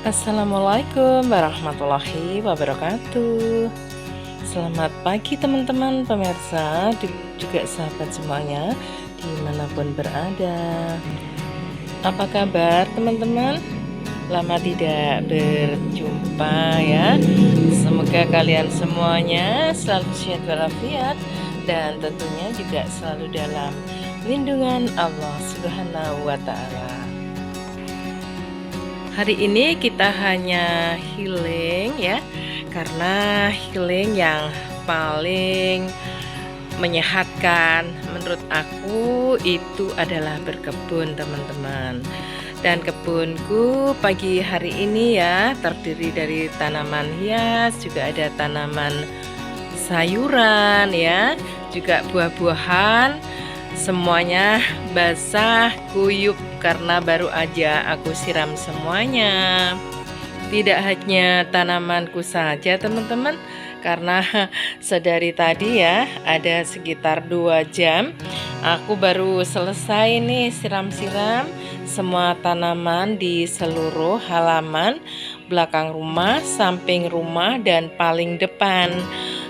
Assalamualaikum warahmatullahi wabarakatuh. Selamat pagi teman-teman pemirsa juga sahabat semuanya dimanapun berada. Apa kabar teman-teman? Lama tidak berjumpa ya. Semoga kalian semuanya selalu sehat walafiat dan tentunya juga selalu dalam lindungan Allah Subhanahu wa Ta'ala. Hari ini kita hanya healing ya, karena healing yang paling menyehatkan menurut aku itu adalah berkebun teman-teman. Dan kebunku pagi hari ini ya terdiri dari tanaman hias, juga ada tanaman sayuran ya, juga buah-buahan. Semuanya basah kuyup karena baru aja aku siram semuanya. Tidak hanya tanamanku saja teman-teman, karena sedari tadi ya ada sekitar 2 jam aku baru selesai nih siram-siram semua tanaman di seluruh halaman belakang rumah, samping rumah, dan paling depan.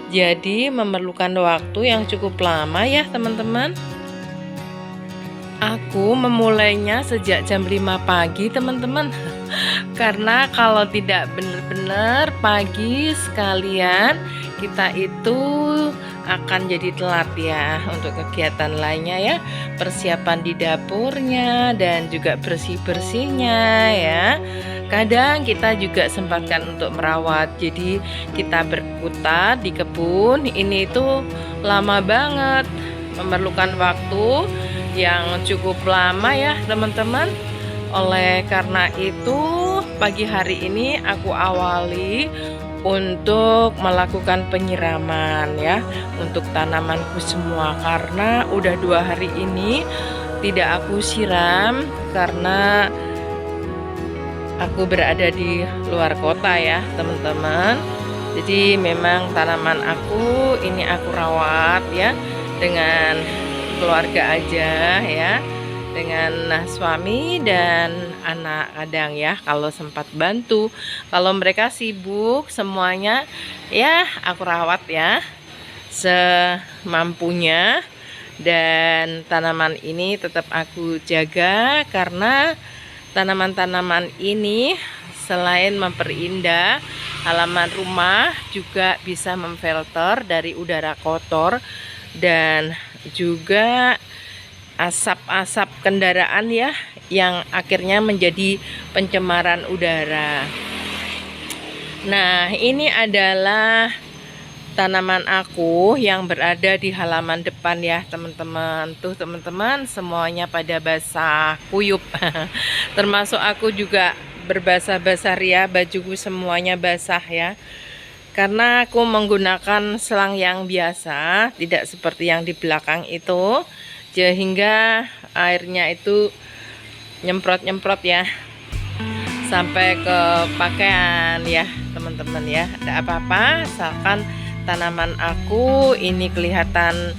Jadi memerlukan waktu yang cukup lama ya teman-teman. Aku memulainya sejak jam 5 pagi teman-teman. Karena kalau tidak benar-benar pagi sekalian, kita itu akan jadi telat ya untuk kegiatan lainnya ya. Persiapan di dapurnya dan juga bersih-bersihnya ya. Kadang kita juga sempatkan untuk merawat. Jadi kita berkutat di kebun ini itu lama banget, memerlukan waktu yang cukup lama ya teman-teman. Oleh karena itu pagi hari ini aku awali untuk melakukan penyiraman ya untuk tanamanku semua, karena udah 2 hari ini tidak aku siram karena aku berada di luar kota ya teman-teman. Jadi memang tanaman aku ini aku rawat ya dengan keluarga aja ya, dengan suami dan anak kadang ya kalau sempat bantu. Kalau mereka sibuk semuanya ya aku rawat ya semampunya, dan tanaman ini tetap aku jaga karena tanaman-tanaman ini selain memperindah halaman rumah juga bisa memfilter dari udara kotor dan juga asap-asap kendaraan ya, yang akhirnya menjadi pencemaran udara. Nah, ini adalah tanaman aku yang berada di halaman depan ya teman-teman. Tuh teman-teman, semuanya pada basah kuyup. Termasuk aku juga berbasah-basah ya, bajuku semuanya basah ya. Karena aku menggunakan selang yang biasa, tidak seperti yang di belakang itu, sehingga airnya itu nyemprot-nyemprot ya sampai ke pakaian ya teman-teman ya. Tidak apa-apa, asalkan tanaman aku ini kelihatan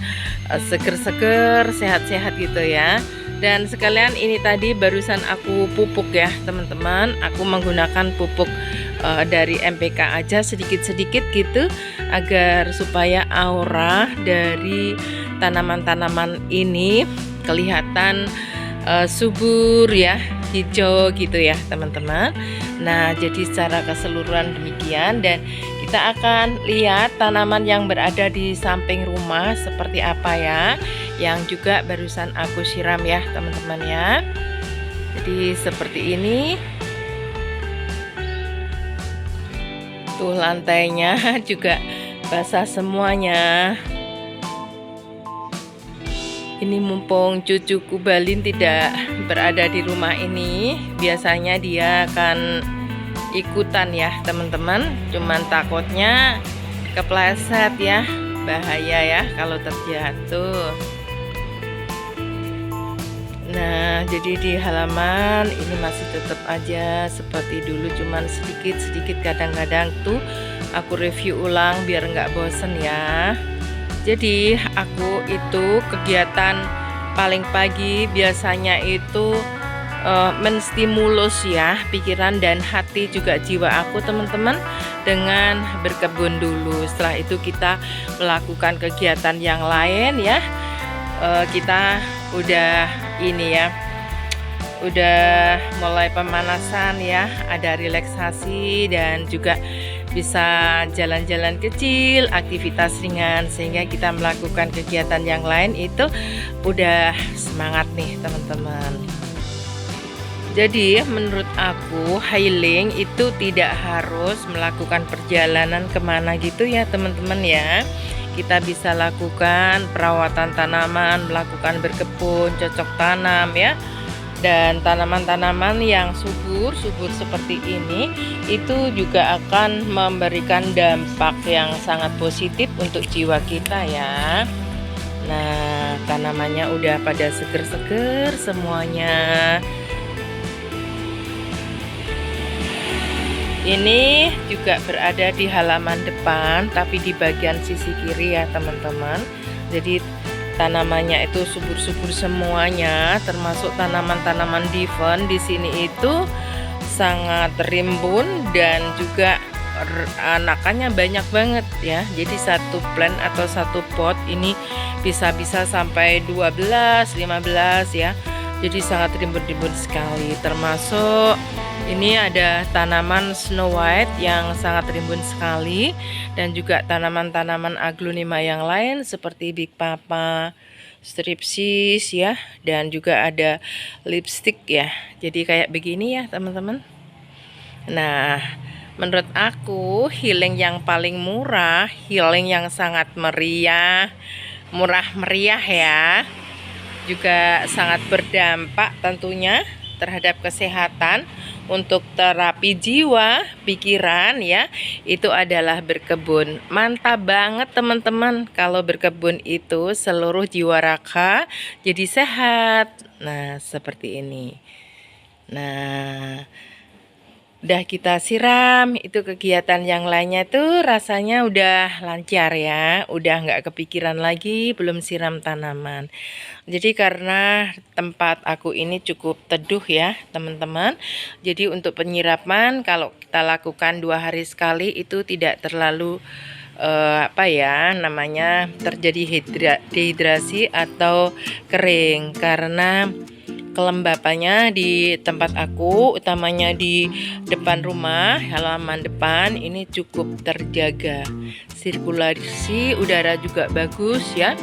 seger-seger, sehat-sehat gitu ya. Dan sekalian ini tadi barusan aku pupuk ya teman-teman. Aku menggunakan pupuk dari MPK aja sedikit-sedikit gitu, agar supaya aura dari tanaman-tanaman ini kelihatan subur ya, hijau gitu ya teman-teman. Nah, jadi secara keseluruhan demikian, dan kita akan lihat tanaman yang berada di samping rumah seperti apa ya, yang juga barusan aku siram ya teman-teman ya. Jadi seperti ini. Tuh lantainya juga basah semuanya. Ini mumpung cucuku Balin tidak berada di rumah ini, biasanya dia akan ikutan ya teman-teman. Cuman takutnya kepleset ya, bahaya ya kalau terjatuh. Nah, jadi di halaman ini masih tetap aja seperti dulu, cuman sedikit-sedikit kadang-kadang tuh aku review ulang biar nggak bosen ya. Jadi aku itu kegiatan paling pagi biasanya itu menstimulus ya pikiran dan hati juga jiwa aku teman-teman dengan berkebun dulu. Setelah itu kita melakukan kegiatan yang lain ya. Kita udah ini ya, udah mulai pemanasan ya, ada relaksasi dan juga bisa jalan-jalan kecil, aktivitas ringan, sehingga kita melakukan kegiatan yang lain itu udah semangat nih teman-teman. Jadi menurut aku healing itu tidak harus melakukan perjalanan kemana gitu ya teman-teman ya. Kita bisa lakukan perawatan tanaman, melakukan berkebun, cocok tanam ya. Dan tanaman-tanaman yang subur seperti ini itu juga akan memberikan dampak yang sangat positif untuk jiwa kita ya. Nah, tanamannya udah pada seger-seger semuanya. Ini juga berada di halaman depan, tapi di bagian sisi kiri ya teman-teman. Jadi tanamannya itu subur-subur semuanya, termasuk tanaman-tanaman diven di sini itu sangat rimbun dan juga anakannya banyak banget ya. Jadi satu plant atau satu pot ini bisa-bisa sampai 12, 15 ya. Jadi sangat rimbun-rimbun sekali, termasuk ini ada tanaman Snow White yang sangat rimbun sekali, dan juga tanaman-tanaman aglonema yang lain seperti Big Papa, Stripsis ya, dan juga ada lipstick ya. Jadi kayak begini ya teman-teman. Nah, menurut aku healing yang paling murah, healing yang sangat meriah, murah meriah ya, juga sangat berdampak tentunya terhadap kesehatan. Untuk terapi jiwa, pikiran ya, itu adalah berkebun. Mantap banget teman-teman, kalau berkebun itu seluruh jiwa raga jadi sehat. Nah, seperti ini. Nah, udah kita siram, itu kegiatan yang lainnya tuh rasanya udah lancar ya, udah nggak kepikiran lagi belum siram tanaman. Jadi karena tempat aku ini cukup teduh ya teman-teman, jadi untuk penyiraman kalau kita lakukan 2 hari sekali itu tidak terlalu apa ya namanya, terjadi dehidrasi atau kering, karena kelembapannya di tempat aku, utamanya di depan rumah, halaman depan ini cukup terjaga. Sirkulasi udara juga bagus ya.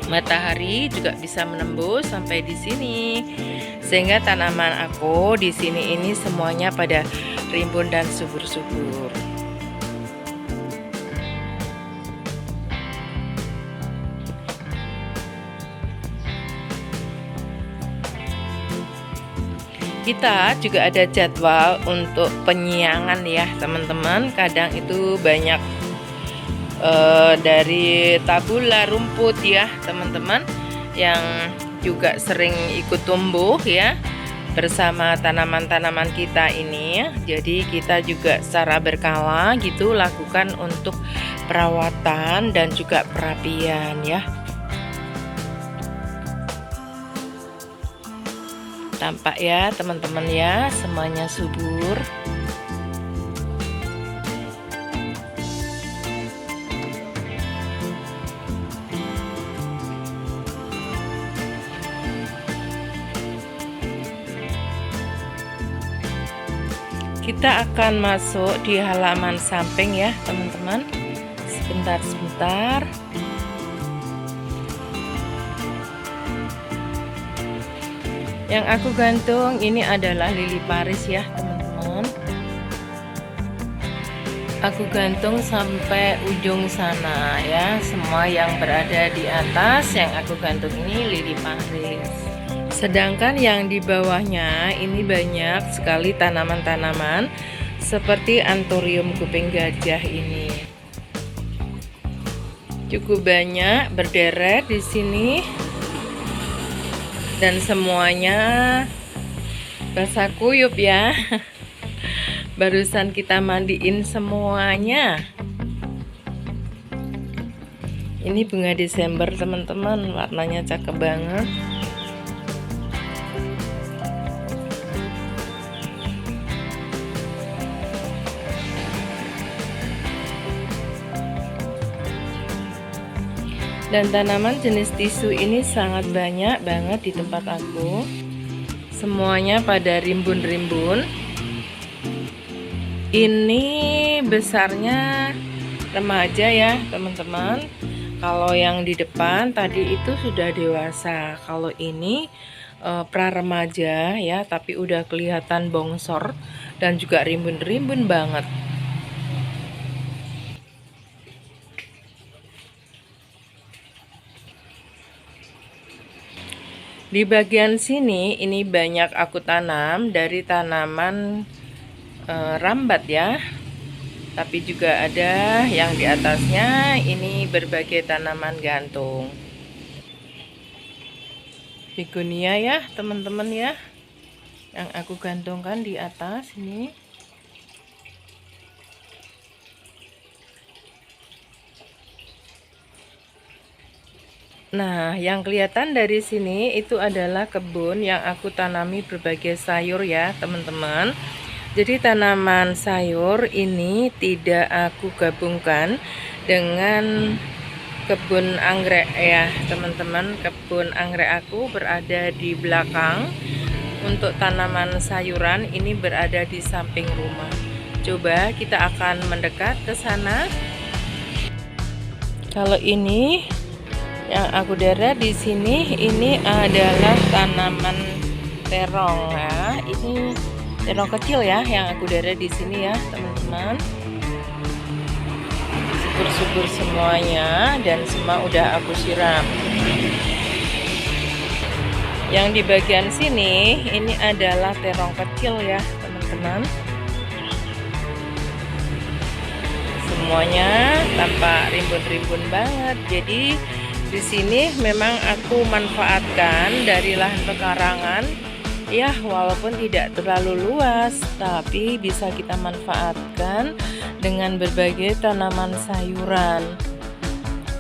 Matahari juga bisa menembus sampai di sini. Sehingga tanaman aku di sini ini semuanya pada rimbun dan subur-subur. Kita juga ada jadwal untuk penyiangan ya teman-teman. Kadang itu banyak dari tabula rumput ya teman-teman, yang juga sering ikut tumbuh ya bersama tanaman-tanaman kita ini. Jadi kita juga secara berkala gitu lakukan untuk perawatan dan juga perapian ya. Tampak ya teman-teman ya, semuanya subur. Kita akan masuk di halaman samping ya teman-teman. Sebentar. Yang aku gantung ini adalah lili Paris ya teman-teman. Aku gantung sampai ujung sana ya. Semua yang berada di atas yang aku gantung ini lili Paris. Sedangkan yang di bawahnya ini banyak sekali tanaman-tanaman seperti anthurium kuping gajah ini. Cukup banyak berderet di sini. Dan semuanya basah kuyup ya. Barusan kita mandiin semuanya. Ini bunga Desember teman-teman, warnanya cakep banget. Dan tanaman jenis tisu ini sangat banyak banget di tempat aku. Semuanya pada rimbun-rimbun. Ini besarnya remaja ya teman-teman. Kalau yang di depan tadi itu sudah dewasa. Kalau ini pra remaja ya, tapi udah kelihatan bongsor dan juga rimbun-rimbun banget. Di bagian sini ini banyak aku tanam dari tanaman rambat ya. Tapi juga ada yang di atasnya ini berbagai tanaman gantung. Begonia ya teman-teman ya, yang aku gantungkan di atas ini. Nah, yang kelihatan dari sini itu adalah kebun yang aku tanami berbagai sayur ya, teman-teman. Jadi tanaman sayur ini tidak aku gabungkan dengan kebun anggrek ya, teman-teman. Kebun anggrek aku berada di belakang. Untuk tanaman sayuran ini berada di samping rumah. Coba kita akan mendekat ke sana. Kalau ini yang aku derek di sini ini adalah tanaman terong ya. Ini terong kecil ya yang aku derek di sini ya, teman-teman. Subur-subur semuanya dan semua udah aku siram. Yang di bagian sini ini adalah terong kecil ya, teman-teman. Semuanya tampak rimbun-rimbun banget. Jadi di sini memang aku manfaatkan dari lahan pekarangan ya, walaupun tidak terlalu luas, tapi bisa kita manfaatkan dengan berbagai tanaman sayuran.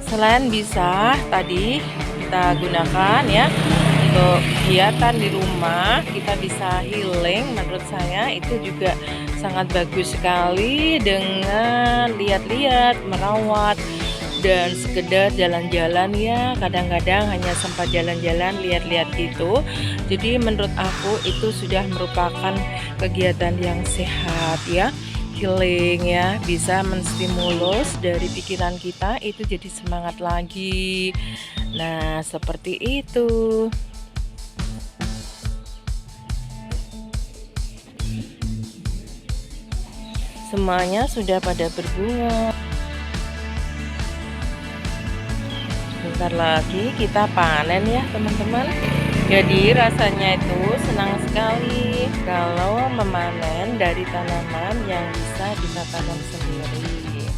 Selain bisa tadi kita gunakan ya untuk kegiatan di rumah, kita bisa healing. Menurut saya itu juga sangat bagus sekali dengan lihat-lihat, merawat, dan sekedar jalan-jalan ya. Kadang-kadang hanya sempat jalan-jalan lihat-lihat gitu. Jadi menurut aku itu sudah merupakan kegiatan yang sehat ya, healing ya, bisa menstimulus dari pikiran kita itu jadi semangat lagi. Nah seperti itu. Semuanya sudah pada berbunga. Bentar lagi kita panen ya teman-teman. Jadi rasanya itu senang sekali kalau memanen dari tanaman yang bisa kita tanam sendiri.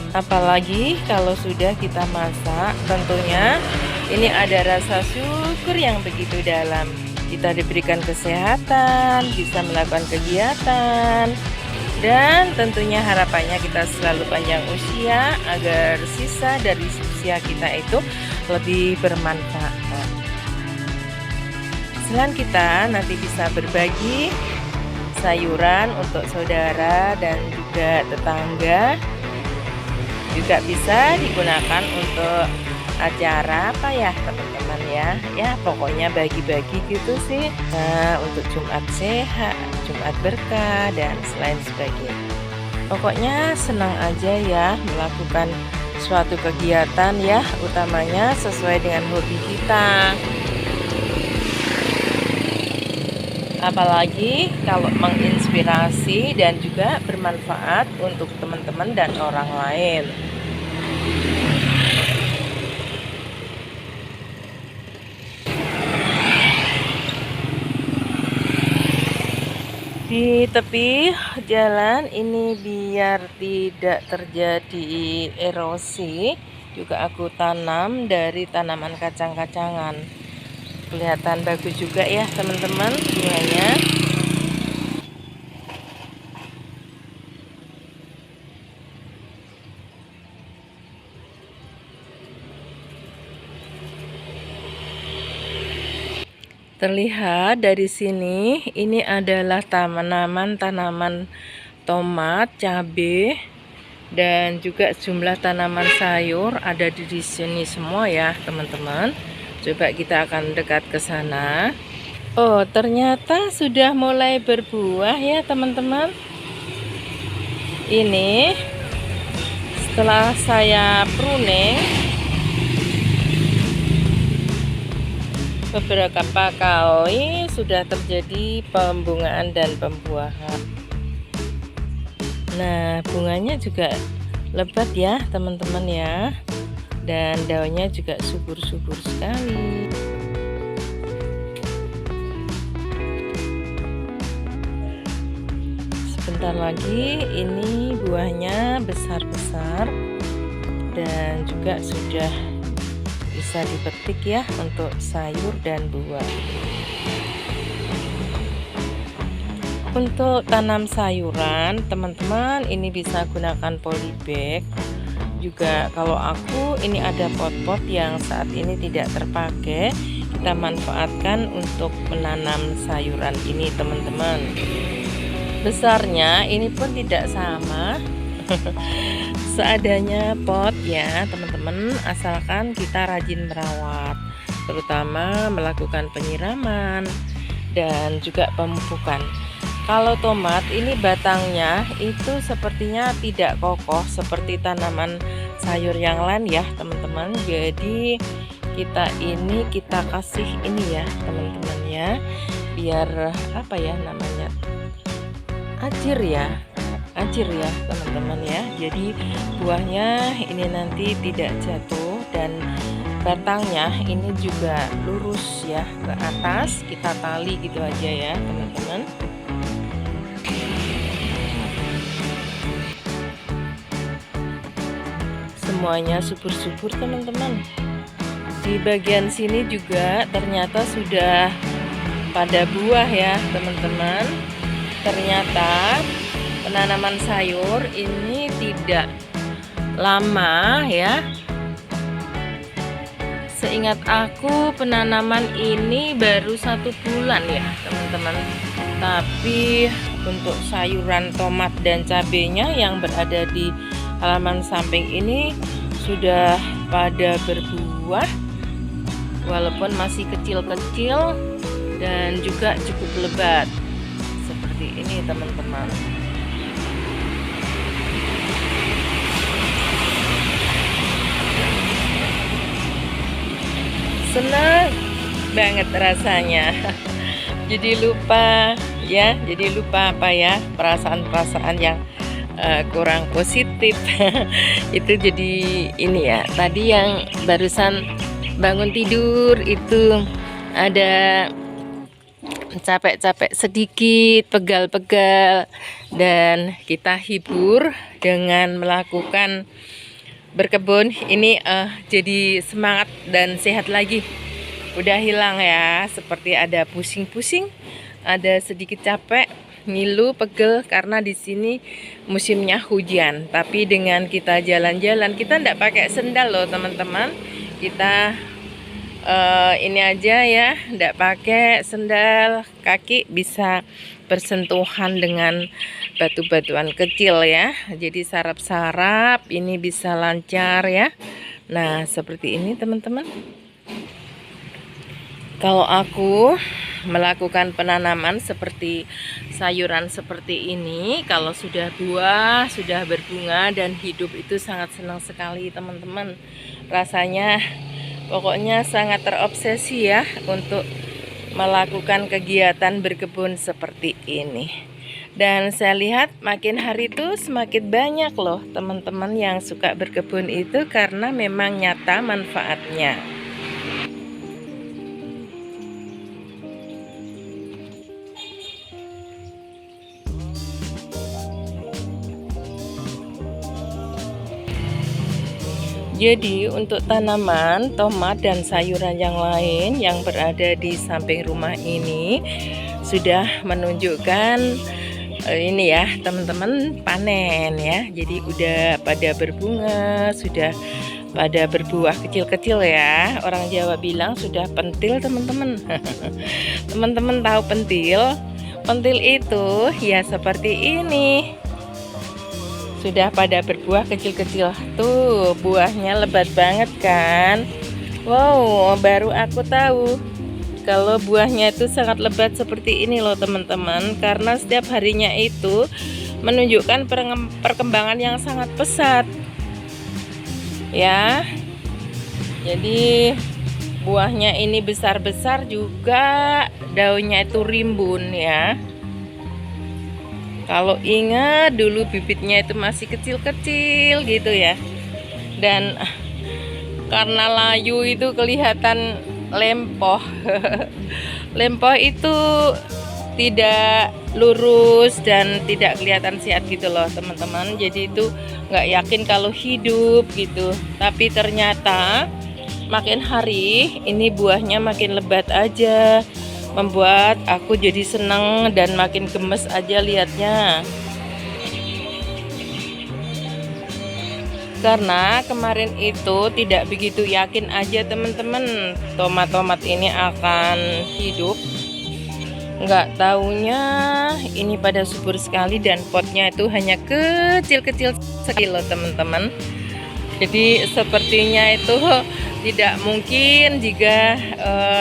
Apalagi kalau sudah kita masak, tentunya ini ada rasa syukur yang begitu dalam. Kita diberikan kesehatan, bisa melakukan kegiatan, dan tentunya harapannya kita selalu panjang usia agar sisa dari usia kita itu lebih bermanfaat. Selain kita nanti bisa berbagi sayuran untuk saudara dan juga tetangga, juga bisa digunakan untuk acara apa ya teman-teman ya pokoknya bagi-bagi gitu sih. Nah untuk Jumat sehat, Jumat berkah, dan selain sebagainya. Pokoknya senang aja ya melakukan suatu kegiatan ya, utamanya sesuai dengan hobi kita. Apalagi kalau menginspirasi dan juga bermanfaat untuk teman-teman dan orang lain. Di tepi jalan ini biar tidak terjadi erosi, juga aku tanam dari tanaman kacang-kacangan. Kelihatan bagus juga ya teman-teman bunganya. Terlihat dari sini ini adalah tanaman tomat, cabai, dan juga jumlah tanaman sayur ada di sini semua ya teman-teman. Coba kita akan dekat ke sana. Oh, ternyata sudah mulai berbuah ya teman-teman. Ini setelah saya pruning beberapa kali sudah terjadi pembungaan dan pembuahan. Nah, bunganya juga lebat ya teman-teman ya, dan daunnya juga subur-subur sekali. Sebentar lagi ini buahnya besar-besar dan juga sudah bisa dipetik ya untuk sayur dan buah. Untuk tanam sayuran teman-teman ini bisa gunakan polybag. Juga kalau aku ini ada pot-pot yang saat ini tidak terpakai, kita manfaatkan untuk menanam sayuran ini teman-teman. Besarnya ini pun tidak sama seadanya pot ya teman-teman, asalkan kita rajin merawat, terutama melakukan penyiraman dan juga pemupukan. Kalau tomat ini batangnya itu sepertinya tidak kokoh seperti tanaman sayur yang lain ya teman-teman. Jadi kita kasih ini ya teman-teman ya, biar apa ya namanya, acir ya teman-teman ya. Jadi buahnya ini nanti tidak jatuh dan batangnya ini juga lurus ya ke atas, kita tali gitu aja ya teman-teman. Semuanya subur-subur teman-teman. Di bagian sini juga ternyata sudah pada buah ya teman-teman. Ternyata penanaman sayur ini tidak lama ya. Seingat aku penanaman ini baru 1 bulan ya teman-teman. Tapi untuk sayuran tomat dan cabenya yang berada di halaman samping ini sudah pada berbuah, walaupun masih kecil-kecil dan juga cukup lebat seperti ini teman-teman. Senang banget rasanya. Jadi lupa apa ya, perasaan-perasaan yang kurang positif itu jadi ini ya. Tadi yang barusan bangun tidur itu ada capek-capek sedikit, pegal-pegal, dan kita hibur dengan melakukan berkebun ini jadi semangat dan sehat lagi. Udah hilang ya, seperti ada pusing-pusing, ada sedikit capek, ngilu, pegel karena di sini musimnya hujan. Tapi dengan kita jalan-jalan, kita enggak pakai sendal loh teman-teman. Kita ini aja ya, enggak pakai sendal, kaki bisa bersentuhan dengan batu-batuan kecil ya. Jadi sarap-sarap ini bisa lancar ya. Nah, seperti ini teman-teman. Kalau aku melakukan penanaman seperti sayuran seperti ini, kalau sudah buah, sudah berbunga dan hidup, itu sangat senang sekali teman-teman. Rasanya pokoknya sangat terobsesi ya untuk melakukan kegiatan berkebun seperti ini. Dan saya lihat makin hari itu semakin banyak loh teman-teman yang suka berkebun itu, karena memang nyata manfaatnya. Jadi untuk tanaman tomat dan sayuran yang lain yang berada di samping rumah ini sudah menunjukkan ini ya teman-teman, panen ya. Jadi udah pada berbunga, sudah pada berbuah kecil-kecil ya. Orang Jawa bilang sudah pentil teman-teman. Teman-teman tahu pentil? Pentil itu ya seperti ini. sudah pada berbuah kecil-kecil. Tuh, buahnya lebat banget kan? Wow, baru aku tahu kalau buahnya itu sangat lebat seperti ini loh teman-teman, karena setiap harinya itu menunjukkan perkembangan yang sangat pesat ya. Jadi buahnya ini besar-besar juga, daunnya itu rimbun ya. Kalau ingat dulu bibitnya itu masih kecil-kecil gitu ya. Dan karena layu itu kelihatan lempoh. Lempoh itu tidak lurus dan tidak kelihatan sehat gitu loh teman-teman. Jadi itu nggak yakin kalau hidup gitu. Tapi ternyata makin hari ini buahnya makin lebat aja, membuat aku jadi seneng dan makin gemes aja lihatnya. Karena kemarin itu tidak begitu yakin aja teman-teman tomat-tomat ini akan hidup. Nggak taunya ini pada subur sekali dan potnya itu hanya kecil-kecil sekali loh teman-teman. Jadi sepertinya itu tidak mungkin jika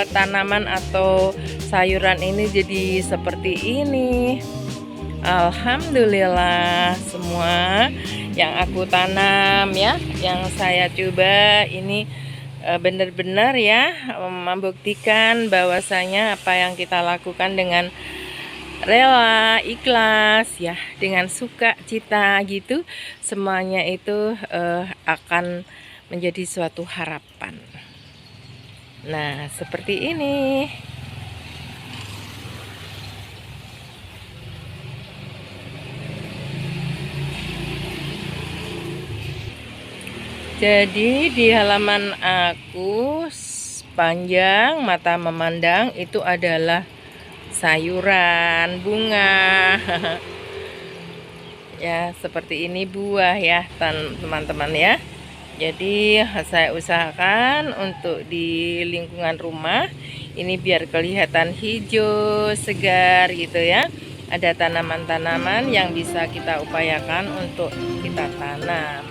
tanaman atau sayuran ini jadi seperti ini. Alhamdulillah semua yang aku tanam ya, yang saya coba ini benar-benar ya membuktikan bahwasanya apa yang kita lakukan dengan rela, ikhlas ya, dengan suka cita gitu, semuanya itu akan menjadi suatu harapan. Nah, seperti ini. Jadi di halaman aku sepanjang mata memandang itu adalah sayuran, bunga. Ya, seperti ini buah ya, teman-teman ya. Jadi saya usahakan untuk di lingkungan rumah ini biar kelihatan hijau, segar gitu ya. Ada tanaman-tanaman yang bisa kita upayakan untuk kita tanam.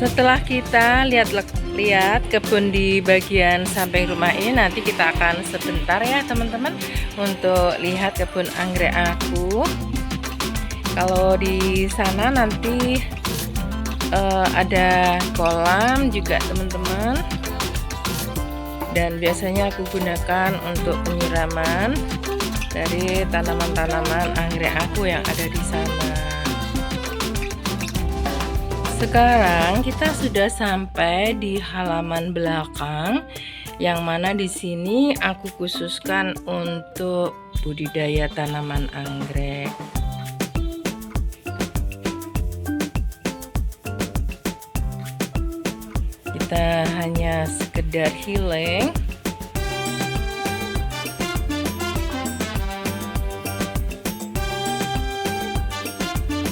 Setelah kita lihat kebun di bagian samping rumah ini, nanti kita akan sebentar ya teman-teman untuk lihat kebun anggrek aku. Kalau di sana nanti ada kolam juga teman-teman, dan biasanya aku gunakan untuk penyiraman dari tanaman-tanaman anggrek aku yang ada di sana. Sekarang kita sudah sampai di halaman belakang, yang mana di sini aku khususkan untuk budidaya tanaman anggrek. Kita hanya sekedar healing.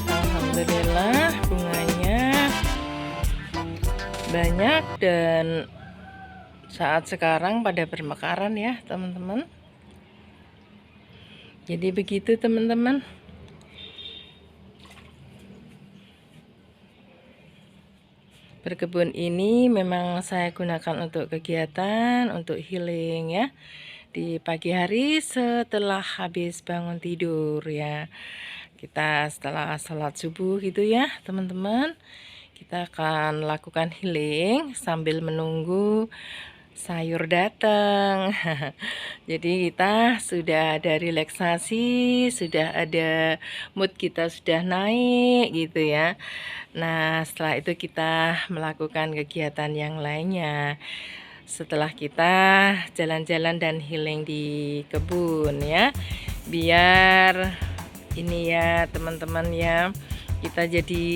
Alhamdulillah bunganya banyak dan saat sekarang pada bermekaran ya teman-teman. Jadi begitu teman-teman. Berkebun ini memang saya gunakan untuk kegiatan, untuk healing ya, di pagi hari setelah habis bangun tidur ya. Kita setelah sholat subuh gitu ya teman-teman, kita akan lakukan healing sambil menunggu sayur datang. Jadi kita sudah ada relaksasi, sudah ada mood, kita sudah naik gitu ya. Nah setelah itu kita melakukan kegiatan yang lainnya, setelah kita jalan-jalan dan healing di kebun ya, biar ini ya teman-teman ya, kita jadi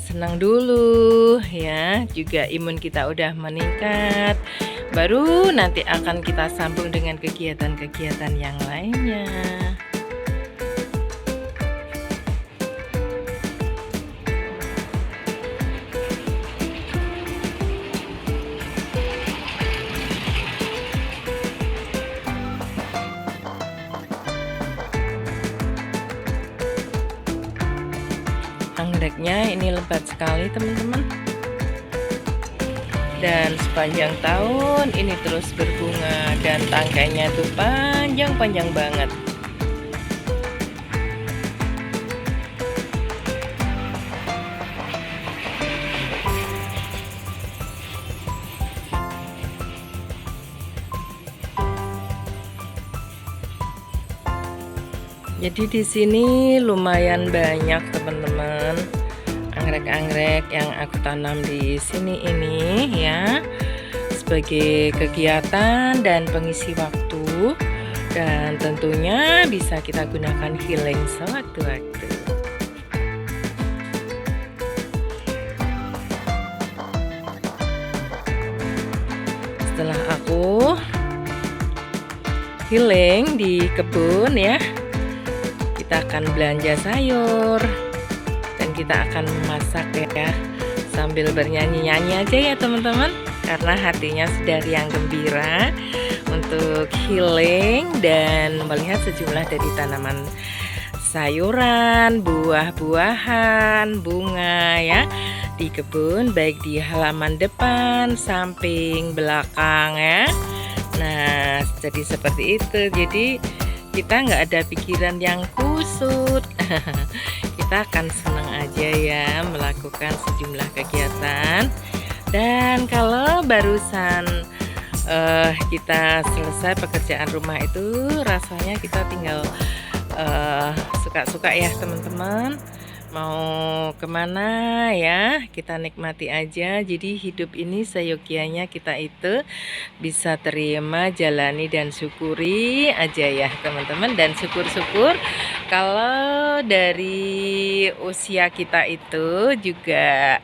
senang dulu ya, juga imun kita udah meningkat. Baru nanti akan kita sambung dengan kegiatan-kegiatan yang lainnya. Anggreknya ini lebat sekali teman-teman, dan sepanjang tahun ini terus berbunga dan tangkainya tuh panjang-panjang banget. Jadi di sini lumayan banyak teman-teman anggrek-anggrek yang aku tanam di sini ini ya, sebagai kegiatan dan pengisi waktu, dan tentunya bisa kita gunakan healing sewaktu-waktu. Setelah aku healing di kebun ya, kita akan belanja sayur dan kita akan memasak ya, sambil bernyanyi-nyanyi aja ya teman-teman, karena hatinya sudah riang gembira untuk healing dan melihat sejumlah dari tanaman sayuran, buah-buahan, bunga ya di kebun, baik di halaman depan, samping, belakang ya. Nah, jadi seperti itu. Jadi kita nggak ada pikiran yang kusut. Kita akan senang aja ya melakukan sejumlah kegiatan. Dan kalau barusan kita selesai pekerjaan rumah itu, rasanya kita tinggal suka-suka ya teman-teman, mau kemana ya kita nikmati aja. Jadi hidup ini seyogyanya kita itu bisa terima, jalani dan syukuri aja ya teman-teman. Dan syukur-syukur kalau dari usia kita itu juga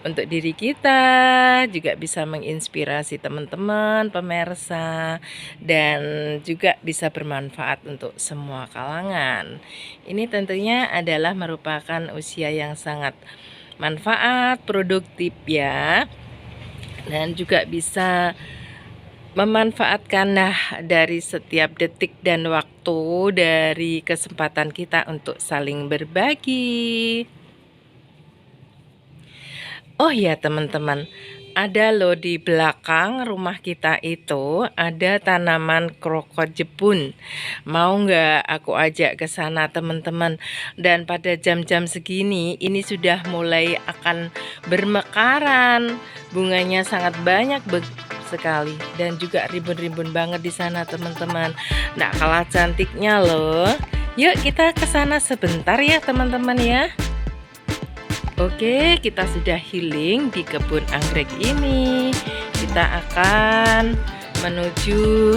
untuk diri kita juga bisa menginspirasi teman-teman pemirsa, dan juga bisa bermanfaat untuk semua kalangan. Ini tentunya adalah merupakan usia yang sangat manfaat, produktif ya, dan juga bisa memanfaatkan dari setiap detik dan waktu dari kesempatan kita untuk saling berbagi. Oh ya teman-teman, ada loh di belakang rumah kita itu ada tanaman krokot Jepun. Mau nggak aku ajak ke sana teman-teman? Dan pada jam-jam segini ini sudah mulai akan bermekaran. Bunganya sangat banyak sekali dan juga rimbun-rimbun banget di sana teman-teman. Nah, kalah cantiknya loh. Yuk kita ke sana sebentar ya teman-teman ya. Oke, kita sudah healing di kebun anggrek ini. Kita akan menuju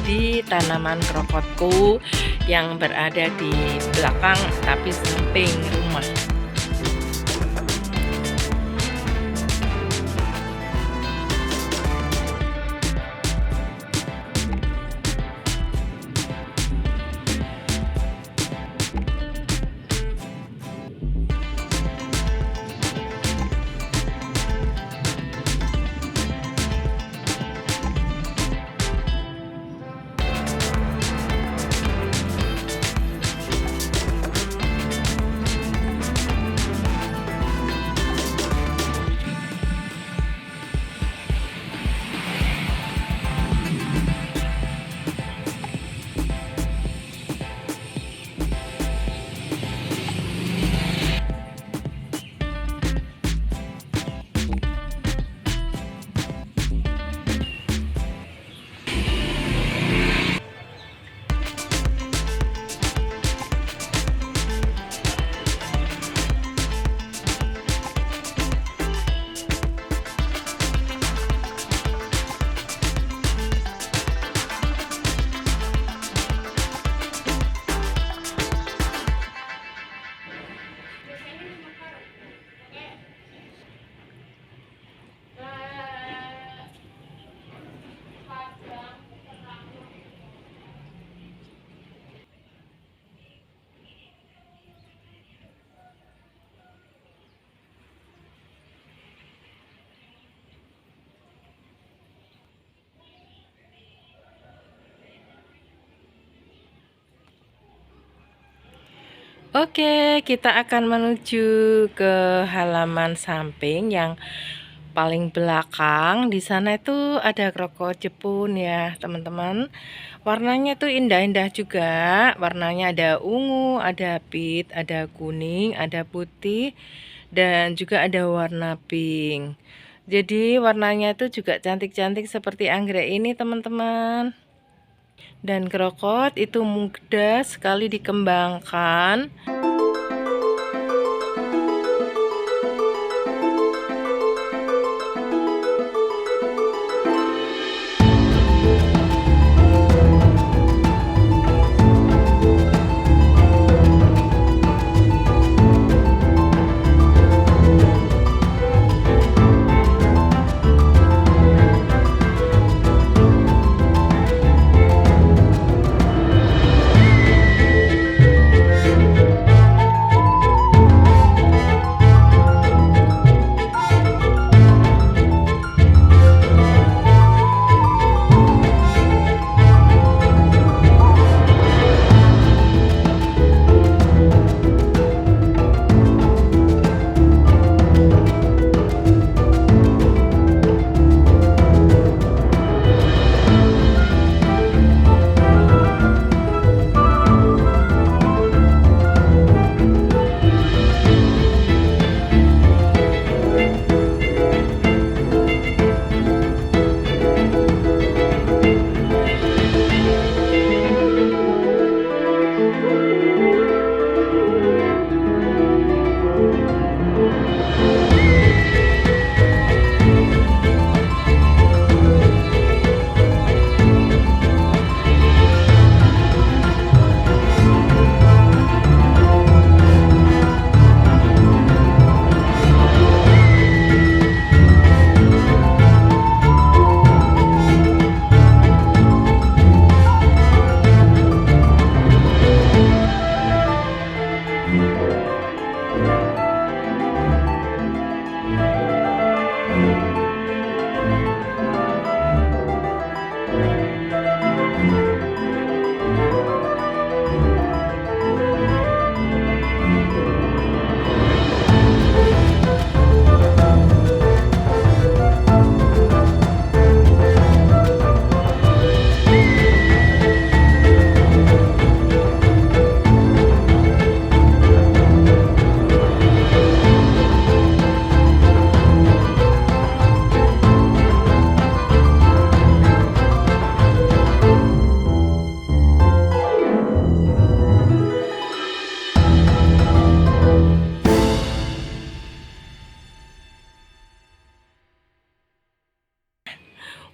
di tanaman krokotku yang berada di belakang tapi samping rumah. Oke, kita akan menuju ke halaman samping yang paling belakang. Di sana itu ada kroko Jepun ya, teman-teman. Warnanya tuh indah-indah juga. Warnanya ada ungu, ada pink, ada kuning, ada putih, dan juga ada warna pink. Jadi warnanya itu juga cantik-cantik seperti anggrek ini, teman-teman. Dan krokot itu mudah sekali dikembangkan.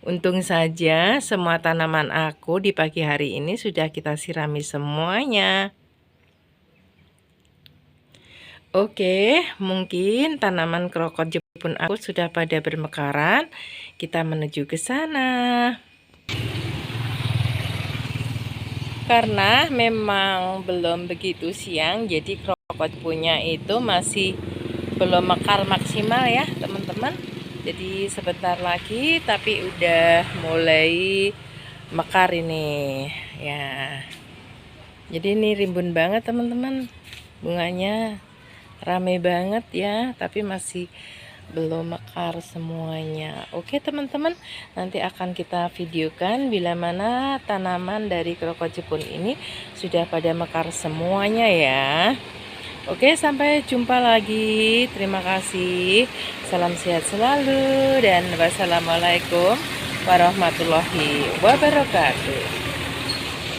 Untung saja semua tanaman aku di pagi hari ini sudah kita sirami semuanya. Oke, mungkin tanaman krokot Jepun aku sudah pada bermekaran. Kita menuju ke sana. Karena memang belum begitu siang, jadi krokot punya itu masih belum mekar maksimal ya, teman-teman. Jadi sebentar lagi tapi udah mulai mekar ini ya. Jadi ini rimbun banget teman-teman, bunganya rame banget ya, tapi masih belum mekar semuanya. Oke teman-teman, nanti akan kita videokan bila mana tanaman dari krokot Jepun ini sudah pada mekar semuanya ya. Oke, sampai jumpa lagi. Terima kasih. Salam sehat selalu dan wassalamualaikum warahmatullahi wabarakatuh.